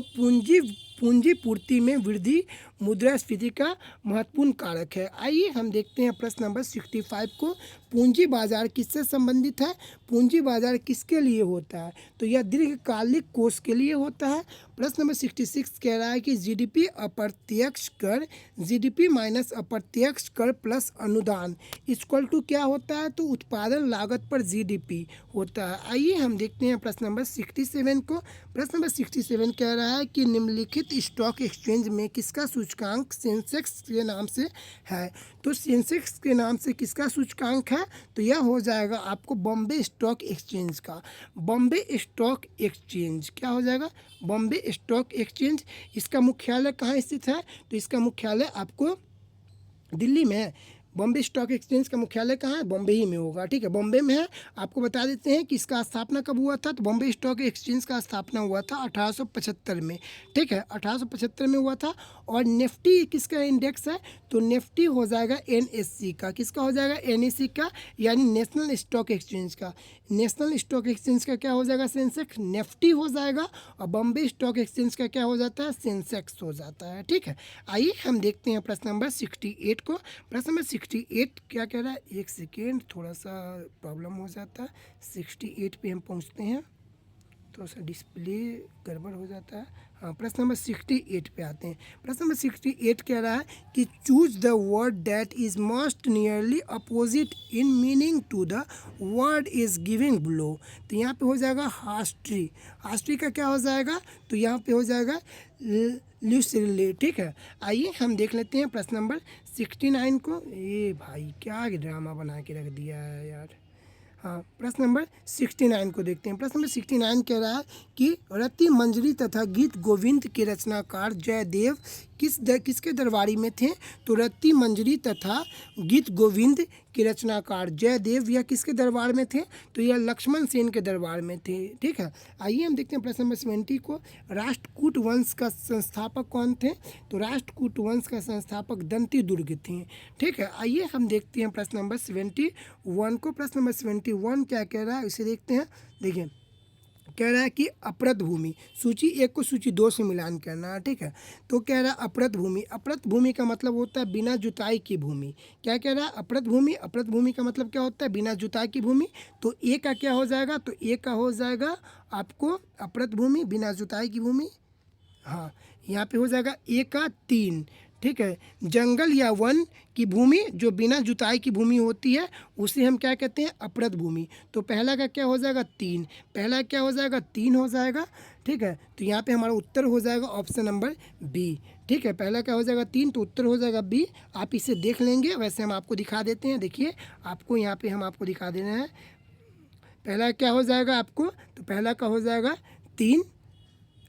पूंजी पूर्ति में वृद्धि मुद्रास्फीति का महत्वपूर्ण कारक है। आइए हम देखते हैं प्रश्न नंबर 65 को। पूंजी बाजार किससे संबंधित है? पूंजी बाजार किसके लिए होता है? तो यह दीर्घकालिक कोष के लिए होता है। प्रश्न नंबर 66 कह रहा है कि जीडीपी अप्रत्यक्ष कर, जीडीपी माइनस अप्रत्यक्ष कर प्लस अनुदान इक्वल टू क्या होता है? तो उत्पादन लागत पर जीडीपी होता है। आइए हम देखते हैं प्रश्न नंबर 67 को। प्रश्न नंबर 67 कह रहा है कि निम्नलिखित स्टॉक एक्सचेंज में किसका सूचकांक सेंसेक्स के नाम से है? तो सेंसेक्स के नाम से किसका सूचकांक है? तो यह हो जाएगा आपको बॉम्बे स्टॉक एक्सचेंज का। बॉम्बे स्टॉक एक्सचेंज क्या हो जाएगा? Bombay stock exchange. इसका मुख्यालय कहाँ स्थित है? तो इसका मुख्यालय आपको दिल्ली में है। बॉम्बे स्टॉक एक्सचेंज का मुख्यालय कहाँ है? बॉम्बे ही में होगा। ठीक है, बॉम्बे में है। आपको बता देते हैं कि इसका स्थापना कब हुआ था। तो बॉम्बे स्टॉक एक्सचेंज का स्थापना हुआ था 1875 में। ठीक है, 1875 में हुआ था। और निफ्टी किसका इंडेक्स है? तो निफ्टी हो जाएगा एनएससी का। किसका हो जाएगा? एनएससी का, यानी नेशनल स्टॉक एक्सचेंज का। नेशनल स्टॉक एक्सचेंज का क्या हो जाएगा? सेंसेक्स। निफ्टी हो जाएगा। और बॉम्बे स्टॉक एक्सचेंज का क्या हो जाता है? सेंसेक्स हो जाता है। ठीक है, आइए हम देखते हैं प्रश्न नंबर 68 को। प्रश्न नंबर 68 क्या कह रहा है? एक सेकेंड, थोड़ा सा प्रॉब्लम हो जाता है। 68 पे हम पहुंचते हैं, थोड़ा सा डिस्प्ले गड़बड़ हो जाता है। हाँ, प्रश्न नंबर 68 पे आते हैं। प्रश्न नंबर 68 कह रहा है कि choose the word that is most nearly opposite in meaning to the word is giving below. तो यहाँ पे हो जाएगा हास्ट्री। हास्ट्री का क्या हो जाएगा? तो यहाँ पे हो जाएगा ल्यूसिले। ठीक है, आइए हम देख लेते हैं प्रश्न नंबर 69 को। ये भाई क्या ड्रामा बना के रख दिया है यार। हाँ, प्रश्न नंबर 69 को देखते हैं। प्रश्न नंबर 69 कह रहा है कि रति मंजरी तथा गीत गोविंद के रचनाकार जयदेव किसके दरबारी में थे? तो रति मंजरी तथा गीत गोविंद के रचनाकार जयदेव यह किसके दरबार में थे? तो यह लक्ष्मण सेन के दरबार में थे। ठीक है, आइए हम देखते हैं प्रश्न नंबर 70 को। राष्ट्रकूट वंश का संस्थापक कौन थे? तो राष्ट्रकूट वंश का संस्थापक दंती दुर्ग थे। ठीक है, आइए हम देखते हैं प्रश्न नंबर 71 को। प्रश्न नंबर 71 क्या कह रहा है इसे देखते हैं। देखिए, कह रहा है कि अपरत भूमि, सूची 1 को सूची 2 से मिलान करना है। ठीक है, तो कह रहा है अपरत भूमि। अपरत भूमि का मतलब होता है बिना जुताई की भूमि। क्या कह रहा है? अपरत भूमि। अपरत भूमि का मतलब क्या होता है? बिना जुताई की भूमि। तो ए का क्या हो जाएगा? तो ए का हो जाएगा आपको अपरत भूमि, बिना जुताई की भूमि। हाँ, यहाँ पे हो जाएगा ए का 3। ठीक है, जंगल या वन की भूमि जो बिना जुताई की भूमि होती है उसे हम क्या कहते हैं? अपरत भूमि। तो पहला का क्या हो जाएगा? 3। पहला क्या हो जाएगा? 3 हो जाएगा। ठीक है, तो यहाँ पे हमारा उत्तर हो जाएगा ऑप्शन नंबर बी। ठीक है, पहला क्या हो जाएगा? 3, तो उत्तर हो जाएगा बी। आप इसे देख लेंगे, वैसे हम आपको दिखा देते हैं। देखिए, आपको यहाँ पे हम आपको दिखा दे रहे हैं। पहला क्या हो जाएगा आपको? तो पहला का हो जाएगा 3,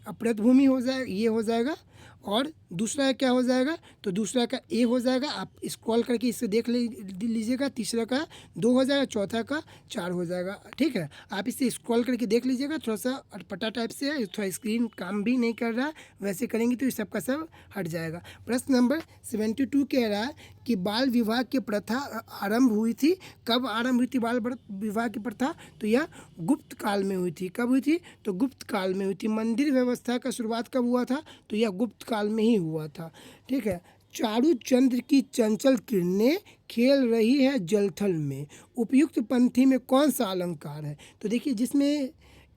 अपरत भूमि हो जाएगा, ये हो जाएगा। और दूसरा क्या हो जाएगा? तो दूसरा का ए हो जाएगा। आप स्क्रॉल करके इसे देख लीजिएगा। तीसरा का 2 हो जाएगा, चौथा का 4 हो जाएगा। ठीक है, आप इसे स्क्रॉल करके देख लीजिएगा। थोड़ा सा अटपटा टाइप से है, थोड़ा स्क्रीन काम भी नहीं कर रहा है, वैसे करेंगे तो ये सब का सब हट जाएगा। प्रश्न नंबर 72 कह रहा है कि बाल विवाह की प्रथा आरंभ हुई थी। कब आरंभ हुई थी बाल विवाह की प्रथा? तो यह गुप्त काल में हुई थी। कब हुई थी? तो गुप्त काल में हुई थी। मंदिर व्यवस्था का शुरुआत कब हुआ था? तो यह गुप्त काल में ही हुआ था। ठीक है, चारू चंद्र की चंचल किरणें खेल रही है जलथल में, उपयुक्त पंक्ति में कौन सा अलंकार है? तो देखिए, जिसमें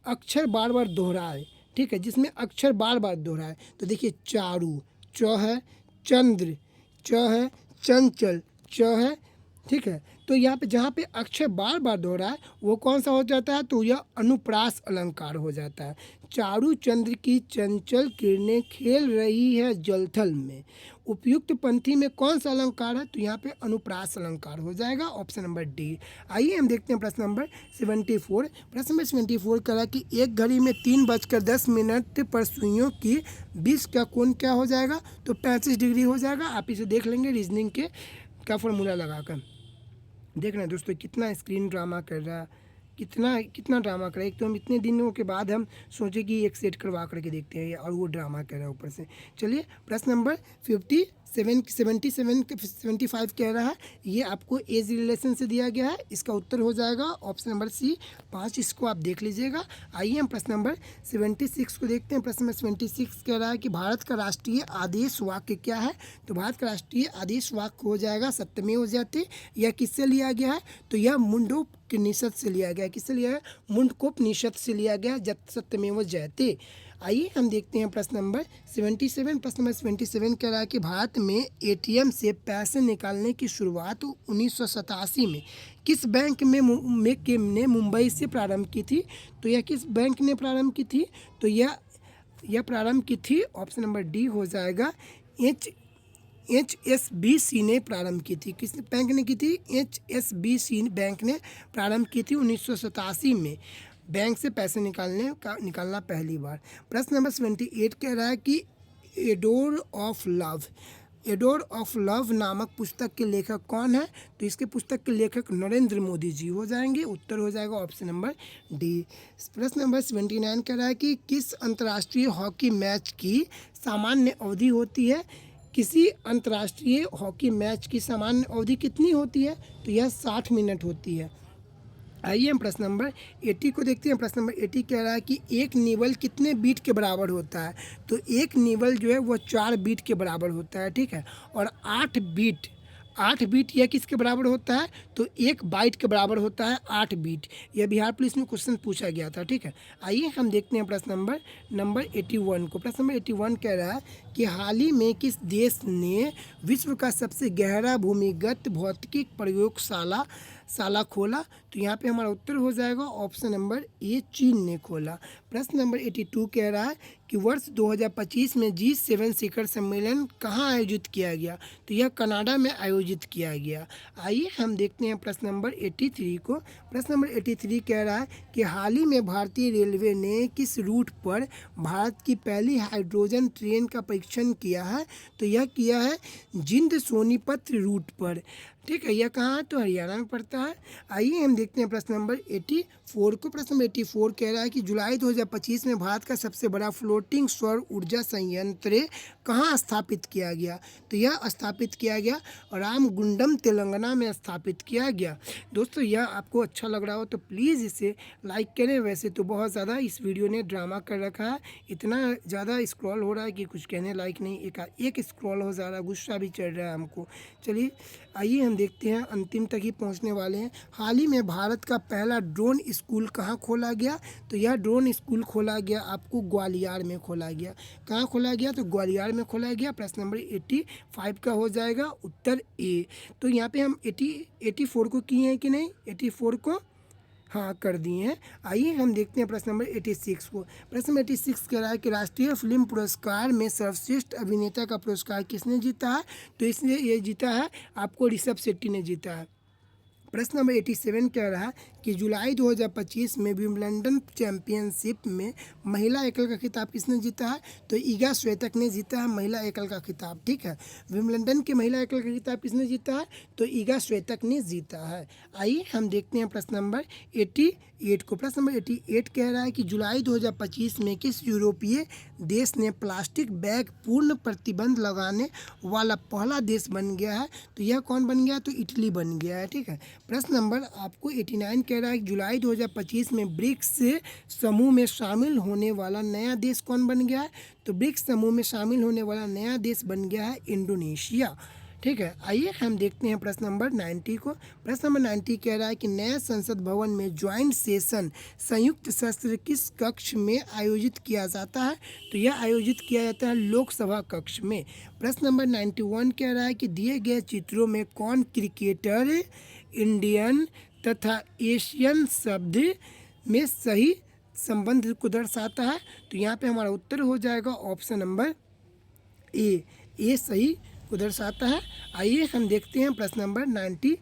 अक्षर बार बार दोहराए। ठीक है, जिसमें अक्षर बार बार दोहराए। तो देखिए, चारू च है, चंद्र च है, चंचल च है। ठीक है, तो यहाँ पे जहाँ पे अक्षर बार बार दोहरा है वो कौन सा हो जाता है? तो यह अनुप्रास अलंकार हो जाता है। चारू चंद्र की चंचल किरणें खेल रही है जलथल में, उपयुक्त पंक्ति में कौन सा अलंकार है? तो यहाँ पे अनुप्रास अलंकार हो जाएगा, ऑप्शन नंबर डी। आइए हम देखते हैं प्रश्न नंबर 74। प्रश्न नंबर 74 कह रहा है कि एक घड़ी में 3:10 पर सुइयों की 20 का कोण क्या हो जाएगा? तो 35 डिग्री हो जाएगा। आप इसे देख लेंगे रीजनिंग का फॉर्मूला लगाकर। देखना दोस्तों कितना स्क्रीन ड्रामा कर रहा है, कितना कितना ड्रामा कर रहा है। एक तो हम इतने दिनों के बाद हम सोचे कि एक सेट करवा करके देखते हैं और वो ड्रामा कर रहा है ऊपर से। चलिए प्रश्न नंबर 75 कह रहा है, ये आपको एज रिलेशन से दिया गया है। इसका उत्तर हो जाएगा ऑप्शन नंबर सी 5। इसको आप देख लीजिएगा। आइए हम प्रश्न नंबर 76 को देखते हैं। प्रश्न नंबर 76 कह रहा है कि भारत का राष्ट्रीय आदेश वाक्य क्या है। तो भारत का राष्ट्रीय आदेश वाक्य हो जाएगा सत्यमेव जयते। यह किससे लिया गया है, तो यह मुंडोपनिषद से लिया गया है। किससे लिया है, मुंडकोपनिषद से लिया गया है, सत्यमेव जयते। आइए हम देखते हैं प्रश्न नंबर 77। प्रश्न नंबर 77 कह रहा है कि भारत में एटीएम से पैसे निकालने की शुरुआत 1987 में किस बैंक ने मुंबई से प्रारंभ की थी। तो यह किस बैंक ने प्रारंभ की थी, तो यह प्रारंभ की थी, ऑप्शन नंबर डी हो जाएगा, HSBC ने प्रारंभ की थी। किस बैंक ने की थी, HSBC बैंक ने प्रारंभ की थी 1987 में बैंक से पैसे निकालना पहली बार। प्रश्न नंबर 78 कह रहा है कि एडोर ऑफ लव नामक पुस्तक के लेखक कौन है। तो इसके पुस्तक के लेखक नरेंद्र मोदी जी हो जाएंगे। उत्तर हो जाएगा ऑप्शन नंबर डी। प्रश्न नंबर 79 कह रहा है कि किस अंतर्राष्ट्रीय हॉकी मैच की सामान्य अवधि होती है। किसी अंतर्राष्ट्रीय हॉकी मैच की सामान्य अवधि कितनी होती है, तो यह 60 मिनट होती है। आइए हम प्रश्न नंबर 80 को देखते हैं। प्रश्न नंबर 80 कह रहा है कि एक निवल कितने बीट के बराबर होता है। तो एक निवल जो है वो 4 बीट के बराबर होता है, ठीक है। और 8 बीट यह किसके बराबर होता है, तो 1 बाइट के बराबर होता है 8 बीट। यह बिहार पुलिस में क्वेश्चन पूछा गया था, ठीक है। आइए हम देखते हैं प्रश्न नंबर 81 को। प्रश्न नंबर 81 कह रहा है कि हाल ही में किस देश ने विश्व का सबसे गहरा भूमिगत भौतिकी प्रयोगशाला खोला। तो यहाँ पे हमारा उत्तर हो जाएगा ऑप्शन नंबर ए, चीन ने खोला। प्रश्न नंबर 82 कह रहा है कि वर्ष 2025 में G7 शिखर सम्मेलन कहाँ आयोजित किया गया। तो यह कनाडा में आयोजित किया गया। आइए हम देखते हैं प्रश्न नंबर 83 को। प्रश्न नंबर 83 कह रहा है कि हाल ही में भारतीय रेलवे ने किस रूट पर भारत की पहली हाइड्रोजन ट्रेन का परीक्षण किया है। तो यह किया है जिंद सोनीपत रूट पर, ठीक है। यह कहाँ है, तो हरियाणा में पड़ता है। आइए हम देखते हैं प्रश्न नंबर 84 को। प्रश्न नंबर 84 कह रहा है कि जुलाई 2025 में भारत का सबसे बड़ा फ्लोटिंग सौर ऊर्जा संयंत्र कहाँ स्थापित किया गया। तो यह स्थापित किया गया रामगुंडम तेलंगाना में स्थापित किया गया। दोस्तों यह आपको अच्छा लग रहा हो तो प्लीज़ इसे लाइक करें। वैसे तो बहुत ज़्यादा इस वीडियो ने ड्रामा कर रखा है, इतना ज़्यादा स्क्रॉल हो रहा है कि कुछ कहने लायक नहीं। एक स्क्रॉल हो जा रहा है, गुस्सा भी चढ़ रहा है हमको। चलिए आइए हम देखते हैं, अंतिम तक ही पहुंचने वाले हैं। हाल ही में भारत का पहला ड्रोन स्कूल कहाँ खोला गया। तो यह ड्रोन स्कूल खोला गया आपको ग्वालियर में खोला गया। कहाँ खोला गया, तो ग्वालियर में खोला गया। प्रश्न नंबर 85 का हो जाएगा उत्तर ए। तो यहाँ पे हम 84 को किए हैं कि नहीं, 84 को हाँ कर दिए हैं। आइए हम देखते हैं प्रश्न नंबर 86 को। प्रश्न नंबर 86 कह रहा है कि राष्ट्रीय फिल्म पुरस्कार में सर्वश्रेष्ठ अभिनेता का पुरस्कार किसने जीता है। तो इसने ये जीता है आपको ऋषभ शेट्टी ने जीता है। प्रश्न नंबर 87 कह रहा है कि जुलाई 2025 में विंबलडन चैंपियनशिप में महिला एकल का खिताब किसने जीता है। तो ईगा स्वेतक ने जीता है महिला एकल का खिताब, ठीक है। विंबलडन के महिला एकल का खिताब किसने जीता है, तो ईगा स्वेतक ने जीता है। आइए हम देखते हैं प्रश्न नंबर 88 को। प्रश्न नंबर 88 कह रहा है कि जुलाई 2025 में किस यूरोपीय देश ने प्लास्टिक बैग पूर्ण प्रतिबंध लगाने वाला पहला देश बन गया है। तो यह कौन बन गया, तो इटली बन गया है, ठीक है। प्रश्न नंबर आपको 89 कह रहा है कि जुलाई 2025 में ब्रिक्स समूह में शामिल होने वाला नया देश कौन बन गया है। तो ब्रिक्स समूह में शामिल होने वाला नया देश बन गया है इंडोनेशिया, ठीक है। आइए हम देखते हैं प्रश्न नंबर 90 को। प्रश्न नंबर 90 कह रहा है कि नए संसद भवन में ज्वाइंट सेशन संयुक्त सत्र किस कक्ष में आयोजित किया जाता है। तो यह आयोजित किया जाता है लोकसभा कक्ष में। प्रश्न नंबर 91 कह रहा है कि दिए गए चित्रों में कौन क्रिकेटर इंडियन तथा एशियन शब्द में सही संबंध को दर्शाता है। तो यहाँ पे हमारा उत्तर हो जाएगा ऑप्शन नंबर ए सही को दर्शाता है। आइए हम देखते हैं प्रश्न नंबर 92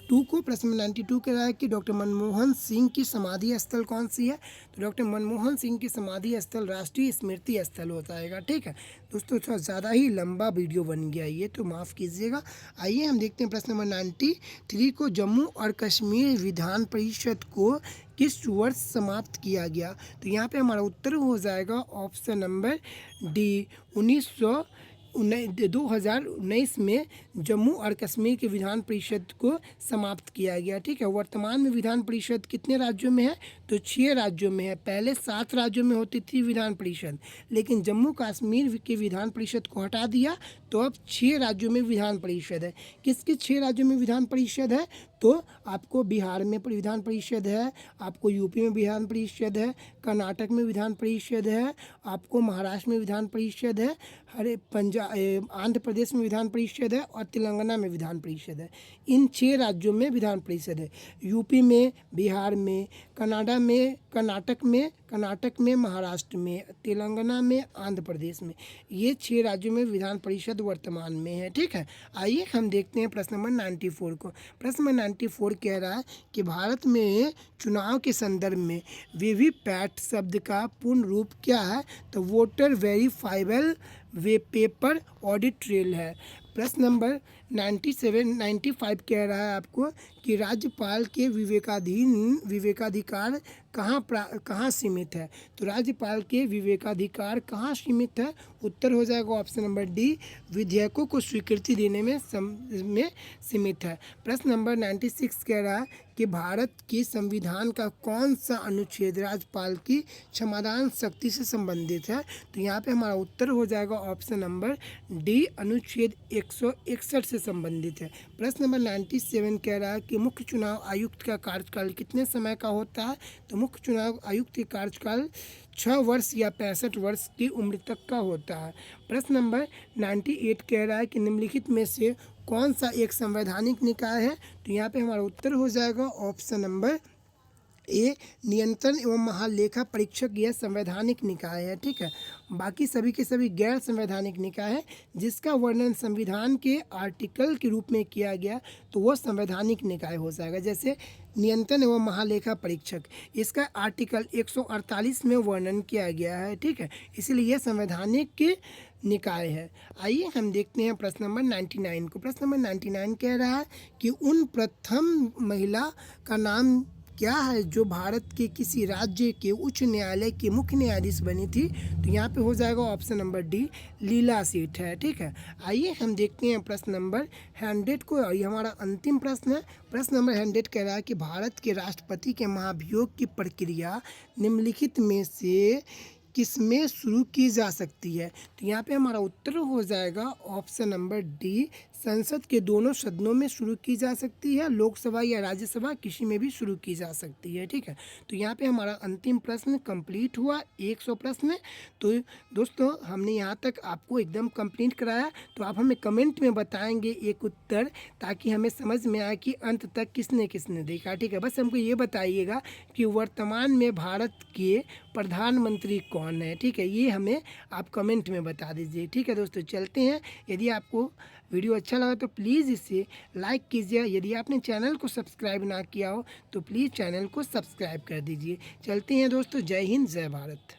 2 को। प्रश्न नंबर 92 कह रहा है कि डॉक्टर मनमोहन सिंह की समाधि स्थल कौन सी है? तो डॉक्टर मनमोहन सिंह की समाधि स्थल राष्ट्रीय स्मृति स्थल होता है। ठीक है दोस्तों, थोड़ा ज़्यादा ही लंबा वीडियो बन गया ये, तो माफ़ कीजिएगा। आइए हम देखते हैं प्रश्न नंबर 93 को। जम्मू और कश्मीर विधान परिषद को किस वर्ष समाप्त किया गया? तो यहाँ पे हमारा उत्तर हो जाएगा ऑप्शन नंबर डी, 2019 में जम्मू और कश्मीर के विधान परिषद को समाप्त किया गया। ठीक है, वर्तमान में विधान परिषद कितने राज्यों में है? तो 6 राज्यों में है। पहले 7 राज्यों में होती थी विधान परिषद, लेकिन जम्मू कश्मीर के विधान परिषद को हटा दिया, तो अब 6 राज्यों में विधान परिषद है। किस किस 6 राज्यों में विधान परिषद है? तो आपको बिहार में विधान परिषद है, आपको यूपी में विधान परिषद है, कर्नाटक में विधान परिषद है, आपको महाराष्ट्र में विधान परिषद है, आंध्र प्रदेश में विधान परिषद है और तेलंगाना में विधान परिषद है। इन 6 राज्यों में विधान परिषद है। यूपी में, बिहार में, कर्नाटक में, महाराष्ट्र में, तेलंगाना में, आंध्र प्रदेश में, ये 6 राज्यों में विधान परिषद वर्तमान में है। ठीक है, आइए हम देखते हैं प्रश्न नंबर 94 को। प्रश्न नंबर 94 कह रहा है कि भारत में चुनाव के संदर्भ में वीवीपैट शब्द का पूर्ण रूप क्या है? तो वोटर वेरीफाइबल वे पेपर ऑडिट ट्रेल है। प्रश्न नंबर 95 कह रहा है आपको कि राज्यपाल के विवेकाधिकार कहाँ सीमित है? तो राज्यपाल के विवेकाधिकार कहाँ सीमित है? उत्तर हो जाएगा ऑप्शन नंबर डी, विधेयकों को स्वीकृति देने में सीमित है। प्रश्न नंबर 96 कह रहा है कि भारत के संविधान का कौन सा अनुच्छेद राज्यपाल की क्षमादान शक्ति से संबंधित है? तो यहाँ पे हमारा उत्तर हो जाएगा ऑप्शन नंबर डी, अनुच्छेद 161 से संबंधित है। प्रश्न नंबर 97 कह रहा है कि मुख्य चुनाव आयुक्त का कार्यकाल कितने समय का होता है? तो मुख्य चुनाव आयुक्त का कार्यकाल 6 वर्ष या 65 वर्ष की उम्र तक का होता है। प्रश्न नंबर 98 कह रहा है कि निम्नलिखित में से कौन सा एक संवैधानिक निकाय है? तो यहाँ पे हमारा उत्तर हो जाएगा ऑप्शन नंबर ए, नियंत्रण एवं महालेखा परीक्षक यह संवैधानिक निकाय है। ठीक है, बाकी सभी के सभी गैर संवैधानिक निकाय है। जिसका वर्णन संविधान के आर्टिकल के रूप में किया गया तो वह संवैधानिक निकाय हो जाएगा। जैसे नियंत्रण एवं महालेखा परीक्षक, इसका आर्टिकल 148 में वर्णन किया गया है। ठीक है, इसलिए यह संवैधानिक निकाय है। आइए हम देखते हैं प्रश्न नंबर 99 को। प्रश्न नंबर 99 कह रहा है कि उन प्रथम महिला का नाम क्या है जो भारत के किसी राज्य के उच्च न्यायालय के मुख्य न्यायाधीश बनी थी? तो यहाँ पे हो जाएगा ऑप्शन नंबर डी, लीला सेठ है। ठीक है, आइए हम देखते हैं प्रश्न नंबर 100 को, और ये हमारा अंतिम प्रश्न है। प्रश्न नंबर 100 कह रहा है कि भारत के राष्ट्रपति के महाभियोग की प्रक्रिया निम्नलिखित में से किसमें शुरू की जा सकती है? तो यहाँ पे हमारा उत्तर हो जाएगा ऑप्शन नंबर डी, संसद के दोनों सदनों में शुरू की जा सकती है, लोकसभा या राज्यसभा किसी में भी शुरू की जा सकती है। ठीक है, तो यहाँ पे हमारा अंतिम प्रश्न कंप्लीट हुआ, 100 प्रश्न। तो दोस्तों हमने यहाँ तक आपको एकदम कंप्लीट कराया, तो आप हमें कमेंट में बताएंगे एक उत्तर, ताकि हमें समझ में आए कि अंत तक किसने किसने देखा। ठीक है, बस हमको ये बताइएगा कि वर्तमान में भारत के प्रधानमंत्री कौन है? ठीक है, ये हमें आप कमेंट में बता दीजिए। ठीक है दोस्तों, चलते हैं। यदि आपको वीडियो अच्छा लगा तो प्लीज़ इसे लाइक कीजिए। यदि आपने चैनल को सब्सक्राइब ना किया हो तो प्लीज़ चैनल को सब्सक्राइब कर दीजिए। चलते हैं दोस्तों, जय हिंद, जय भारत।